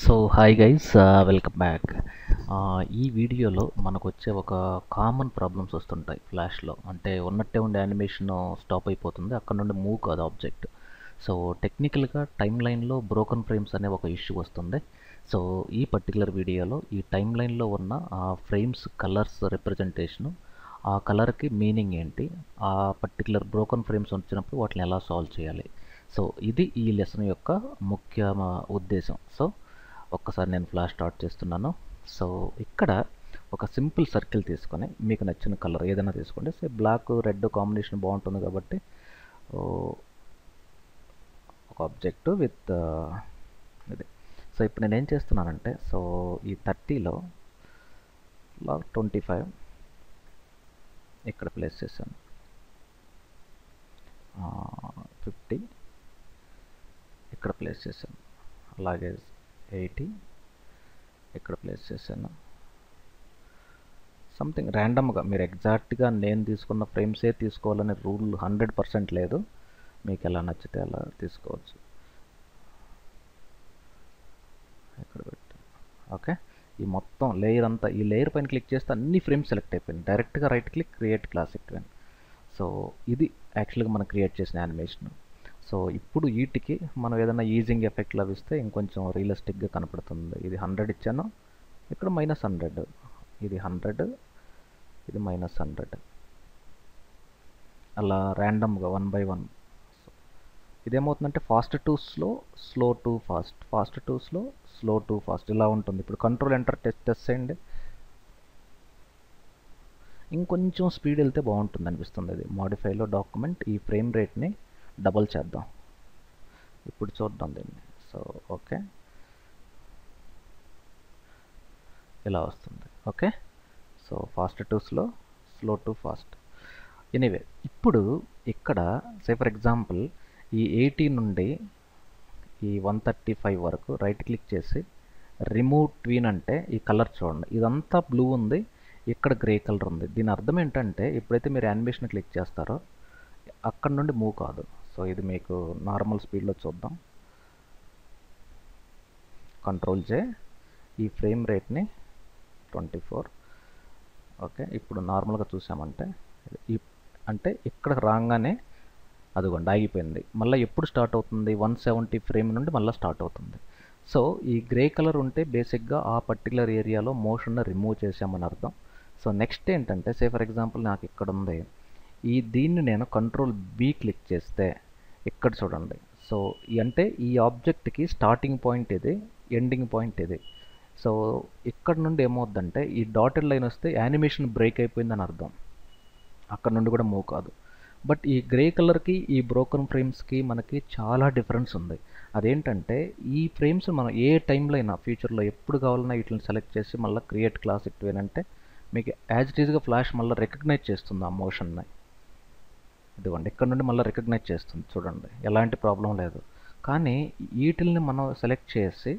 So hi guys, welcome back. ఈ వీడియోలో మనకు వచ్చే ఒక కామన్ ప్రాబ్లమ్స్ వస్తుంటాయి ఫ్లాష్లో. అంటే ఉన్నట్టే ఉండే యానిమేషన్ స్టాప్ అయిపోతుంది, అక్కడ నుండి మూవ్ కాదు ఆబ్జెక్ట్. సో టెక్నికల్గా టైమ్ లైన్లో బ్రోకన్ ఫ్రేమ్స్ అనే ఒక ఇష్యూ వస్తుంది. సో ఈ పర్టికులర్ వీడియోలో ఈ టైమ్ లైన్లో ఉన్న ఆ ఫ్రేమ్స్ కలర్స్ రిప్రజెంటేషను, ఆ కలర్కి మీనింగ్ ఏంటి, ఆ పర్టికులర్ బ్రోకన్ ఫ్రేమ్స్ వచ్చినప్పుడు వాటిని ఎలా సాల్వ్ చేయాలి. సో ఇది ఈ లెసన్ యొక్క ముఖ్య ఉద్దేశం. సో ఒక్కసారి నేను ఫ్లాష్ స్టార్ట్ చేస్తున్నాను. సో ఇక్కడ ఒక సింపుల్ సర్కిల్ తీసుకొని మీకు నచ్చిన కలర్ ఏదైనా తీసుకోండి. సో బ్లాక్ రెడ్ కాంబినేషన్ బాగుంటుంది కాబట్టి ఒక ఆబ్జెక్ట్ విత్ ఇది. సో ఇప్పుడు నేను ఏం చేస్తున్నానంటే, సో ఈ 30లో 25 ఇక్కడ ప్లేస్ చేశాను, 50 ఇక్కడ ప్లేస్ చేశాను, అలాగే 80 ఇక్కడ ప్లేస్ చేశాను. సంథింగ్ ర్యాండమ్గా, మీరు ఎగ్జాక్ట్గా నేను తీసుకున్న ఫ్రేమ్సే తీసుకోవాలనే రూల్ 100% లేదు. మీకు ఎలా నచ్చితే అలా తీసుకోవచ్చు. ఇక్కడ పెట్టి ఓకే, ఈ మొత్తం లేయర్ అంతా, ఈ లేయర్ పైన క్లిక్ చేస్తే అన్ని ఫ్రేమ్స్ సెలెక్ట్ అయిపోయింది. డైరెక్ట్గా right click, create classic twin. So ఇది యాక్చువల్గా మనం క్రియేట్ చేసిన యానిమేషన్. సో ఇప్పుడు వీటికి మనం ఏదైనా ఈజింగ్ ఎఫెక్ట్ లభిస్తే ఇంకొంచెం రియలిస్టిక్గా కనపడుతుంది. ఇది 100 ఇచ్చాను, ఇక్కడ -100, ఇది 100, ఇది -100, అలా ర్యాండమ్గా 1 by 1. ఇదేమవుతుందంటే fast to slow, slow to fast, fast to slow, slow to fast, ఇలా ఉంటుంది. ఇప్పుడు కంట్రోల్ ఎంటర్ టెస్ట్ చేయండి, ఇంకొంచెం స్పీడ్ వెళ్తే బాగుంటుంది అనిపిస్తుంది. ఇది మాడిఫైలో డాక్యుమెంట్, ఈ ఫ్రేమ్ రేట్ని డబల్ చేద్దాం. ఇప్పుడు చూద్దాం దీన్ని. సో ఓకే, ఇలా వస్తుంది. Okay, so fast to slow, slow to fast. Anyway, ఇప్పుడు ఇక్కడ ఫర్ ఎగ్జాంపుల్ ఈ 80 నుండి ఈ 135 వరకు రైట్ క్లిక్ చేసి రిమూవ్ ట్వీన్ అంటే ఈ కలర్ చూడండి, ఇదంతా బ్లూ ఉంది, ఇక్కడ గ్రే కలర్ ఉంది. దీని అర్థం ఏంటంటే ఎప్పుడైతే మీరు యానిమేషన్ క్లిక్ చేస్తారో అక్కడ నుండి మూవ్ కాదు. సో ఇది మీకు నార్మల్ స్పీడ్లో చూద్దాం. కంట్రోల్ జే, ఈ ఫ్రేమ్ రేట్ని 24. ఓకే, ఇప్పుడు నార్మల్గా చూసామంటే అంటే ఇక్కడ రాగానే అదిగోండి ఆగిపోయింది. మళ్ళీ ఎప్పుడు స్టార్ట్ అవుతుంది, 170 ఫ్రేమ్ నుండి మళ్ళీ స్టార్ట్ అవుతుంది. సో ఈ గ్రే కలర్ ఉంటే బేసిక్గా ఆ పర్టికులర్ ఏరియాలో మోషన్ని రిమూవ్ చేసామని అర్థం. సో నెక్స్ట్ ఏంటంటే ఫర్ ఎగ్జాంపుల్ నాకు ఇక్కడ ఉంది, దీన్ని నేను కంట్రోల్ బి క్లిక్ చేస్తే ఇక్కడ చూడండి. సో అంటే ఈ ఆబ్జెక్ట్కి స్టార్టింగ్ పాయింట్ ఇది, ఎండింగ్ పాయింట్ ఇది. సో ఇక్కడ నుండి ఏమవుద్దంటే ఈ డాటెడ్ లైన్ వస్తే యానిమేషన్ బ్రేక్ అయిపోయిందని అర్థం, అక్కడ నుండి కూడా మూవ్ కాదు. బట్ ఈ గ్రే కలర్కి ఈ బ్రోకన్ ఫ్రేమ్స్కి మనకి చాలా డిఫరెన్స్ ఉంది. అదేంటంటే ఈ ఫ్రేమ్స్ మనం ఏ టైంలో అయినా ఫ్యూచర్లో ఎప్పుడు కావాలన్నా వీటిని సెలెక్ట్ చేసి మళ్ళీ క్రియేట్ క్లాసిక్ ట్విన్ అంటే మీకు యాజ్ ఇట్ ఈజ్గా ఫ్లాష్ మళ్ళీ రికగ్నైజ్ చేస్తుంది ఆ మోషన్ని. ఇదిగోండి ఇక్కడ నుండి మళ్ళీ రికగ్నైజ్ చేస్తుంది, చూడండి ఎలాంటి ప్రాబ్లం లేదు. కానీ వీటిల్ని మనం సెలెక్ట్ చేసి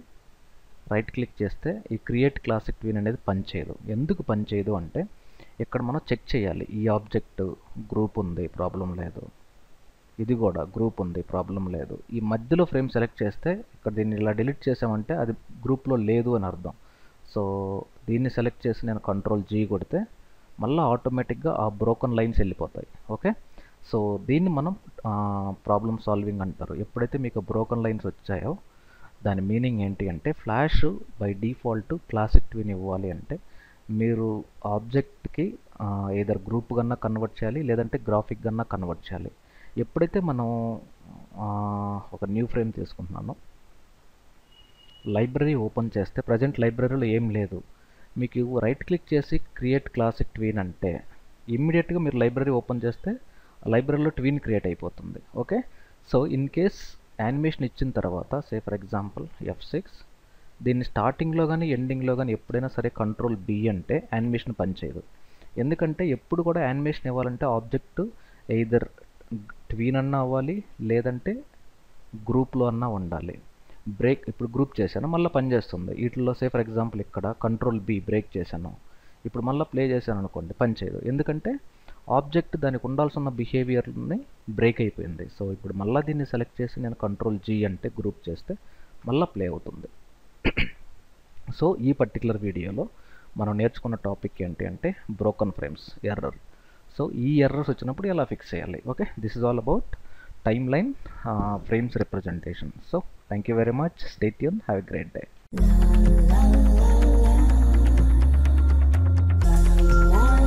రైట్ క్లిక్ చేస్తే ఈ క్రియేట్ క్లాసిక్ ట్విన్ అనేది పనిచేయదు. ఎందుకు పనిచేయదు అంటే ఇక్కడ మనం చెక్ చేయాలి, ఈ ఆబ్జెక్ట్ గ్రూప్ ఉంది, ప్రాబ్లం లేదు, ఇది కూడా గ్రూప్ ఉంది, ప్రాబ్లం లేదు. ఈ మధ్యలో ఫ్రేమ్ సెలెక్ట్ చేస్తే ఇక్కడ దీన్ని ఇలా డిలీట్ చేసామంటే అది గ్రూప్లో లేదు అని అర్థం. సో దీన్ని సెలెక్ట్ చేసి నేను కంట్రోల్ జీ కొడితే మళ్ళీ ఆటోమేటిక్గా ఆ బ్రోకన్ లైన్స్ వెళ్ళిపోతాయి. ఓకే, సో దీన్ని మనం ప్రాబ్లమ్ సాల్వింగ్ అంటారు. ఎప్పుడైతే మీకు బ్రోకన్ లైన్స్ వచ్చాయో దాని మీనింగ్ ఏంటి అంటే flash by default classic twin ఇవ్వాలి అంటే మీరు ఆబ్జెక్ట్కి ఏదర్ గ్రూప్ కన్నా కన్వర్ట్ చేయాలి, లేదంటే గ్రాఫిక్ కన్నా కన్వర్ట్ చేయాలి. ఎప్పుడైతే మనం ఒక న్యూ ఫ్రేమ్ తీసుకుంటున్నాను, లైబ్రరీ ఓపెన్ చేస్తే ప్రజెంట్ లైబ్రరీలో ఏం లేదు, మీకు రైట్ క్లిక్ చేసి క్రియేట్ క్లాసిక్ ట్విన్ అంటే ఇమ్మీడియట్గా మీరు లైబ్రరీ ఓపెన్ చేస్తే లైబ్రరీలో ట్విన్ క్రియేట్ అయిపోతుంది. Okay, so in case animation ఇచ్చిన తర్వాత ఫర్ ఎగ్జాంపుల్ F6, దీన్ని స్టార్టింగ్లో కానీ ఎండింగ్లో కానీ ఎప్పుడైనా సరే కంట్రోల్ బి అంటే యానిమేషన్ పనిచేయదు. ఎందుకంటే ఎప్పుడు కూడా యానిమేషన్ ఇవ్వాలంటే ఆబ్జెక్ట్ ఎయిదర్ ట్వీన్ అన్నా అవ్వాలి, లేదంటే గ్రూప్లో అన్నా ఉండాలి. బ్రేక్ ఇప్పుడు గ్రూప్ చేశాను మళ్ళీ పనిచేస్తుంది. వీటిల్లో ఫర్ ఎగ్జాంపుల్ ఇక్కడ కంట్రోల్ బి బ్రేక్ చేశాను, ఇప్పుడు మళ్ళీ ప్లే చేశాను అనుకోండి, పనిచేయదు. ఎందుకంటే ఆబ్జెక్ట్ దానికి ఉండాల్సిన బిహేవియర్ని బ్రేక్ అయిపోయింది. సో ఇప్పుడు మళ్ళీ దీన్ని సెలెక్ట్ చేసి నేను కంట్రోల్ జీ అంటే గ్రూప్ చేస్తే మళ్ళీ ప్లే అవుతుంది. సో ఈ పర్టికులర్ వీడియోలో మనం నేర్చుకున్న టాపిక్ ఏంటి అంటే బ్రోకన్ ఫ్రేమ్స్ ఎర్రర్. సో ఈ ఎర్రర్స్ వచ్చినప్పుడు ఎలా ఫిక్స్ చేయాలి. Okay, this is all about time line frames representation. So thank you very much, stay tune, have a great day.